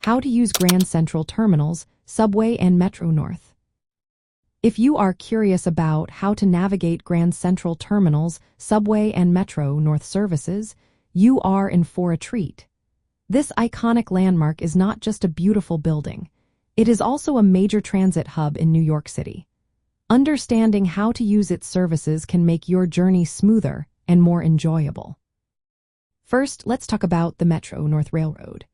How to use Grand Central Terminals, Subway and Metro North. If you are curious about how to navigate Grand Central Terminals, Subway and Metro North services, you are in for a treat. This iconic landmark is not just a beautiful building. It is also a major transit hub in New York City. Understanding how to use its services can make your journey smoother and more enjoyable. First, let's talk about the Metro North Railroad.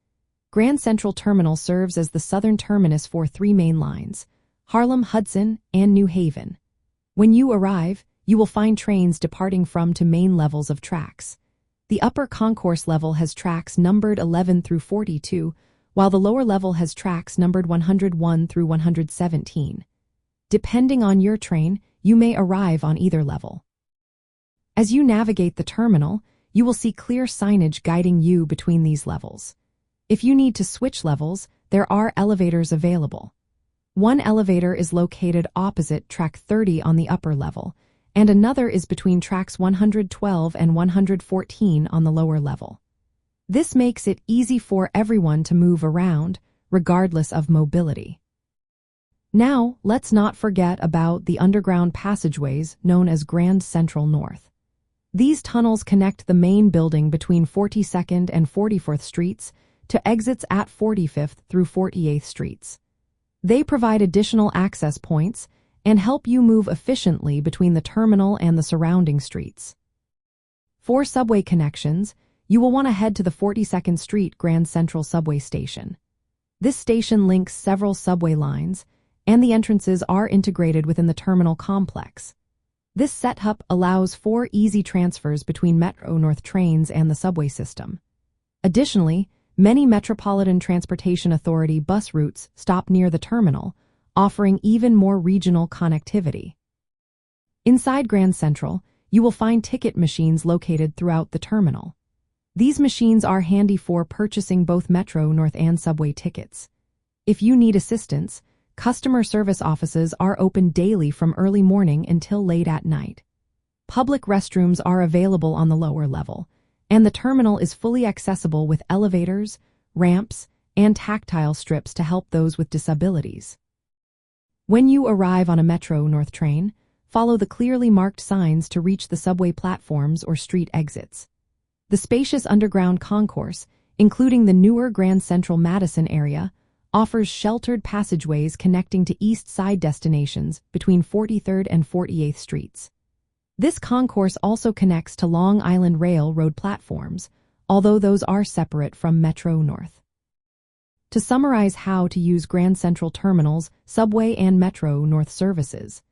Grand Central Terminal serves as the southern terminus for three main lines: Harlem, Hudson, and New Haven. When you arrive, you will find trains departing from two main levels of tracks. The upper concourse level has tracks numbered 11 through 42, while the lower level has tracks numbered 101 through 117. Depending on your train, you may arrive on either level. As you navigate the terminal, you will see clear signage guiding you between these levels. If you need to switch levels, there are elevators available. One elevator is located opposite track 30 on the upper level, and another is between tracks 112 and 114 on the lower level. This makes it easy for everyone to move around, regardless of mobility. Now, let's not forget about the underground passageways known as Grand Central North. These tunnels connect the main building between 42nd and 44th Streets to exits at 45th through 48th Streets. They provide additional access points and help you move efficiently between the terminal and the surrounding streets. For subway connections, you will want to head to the 42nd Street Grand Central Subway Station. This station links several subway lines, and the entrances are integrated within the terminal complex. This setup allows for easy transfers between Metro North trains and the subway system. Additionally, many Metropolitan Transportation Authority bus routes stop near the terminal, offering even more regional connectivity. Inside Grand Central, you will find ticket machines located throughout the terminal. These machines are handy for purchasing both Metro North and subway tickets. If you need assistance, customer service offices are open daily from early morning until late at night. Public restrooms are available on the lower level, and the terminal is fully accessible with elevators, ramps, and tactile strips to help those with disabilities. When you arrive on a Metro North train, follow the clearly marked signs to reach the subway platforms or street exits. The spacious underground concourse, including the newer Grand Central Madison area, offers sheltered passageways connecting to East Side destinations between 43rd and 48th Streets. This concourse also connects to Long Island Railroad platforms, although those are separate from Metro North. To summarize how to use Grand Central Terminals, Subway and Metro North services,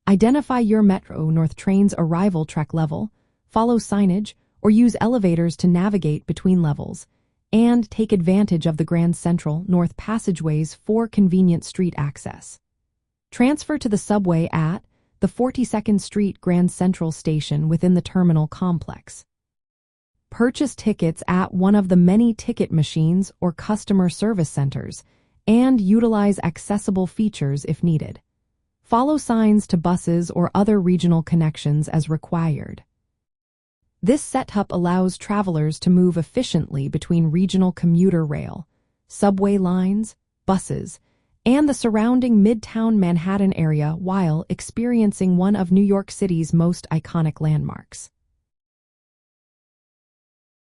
identify your Metro North train's arrival track level, follow signage, or use elevators to navigate between levels, and take advantage of the Grand Central North passageways for convenient street access. Transfer to the subway at the 42nd Street Grand Central Station within the terminal complex. Purchase tickets at one of the many ticket machines or customer service centers, and utilize accessible features if needed. Follow signs to buses or other regional connections as required. This setup allows travelers to move efficiently between regional commuter rail, subway lines, buses, and the surrounding Midtown Manhattan area while experiencing one of New York City's most iconic landmarks.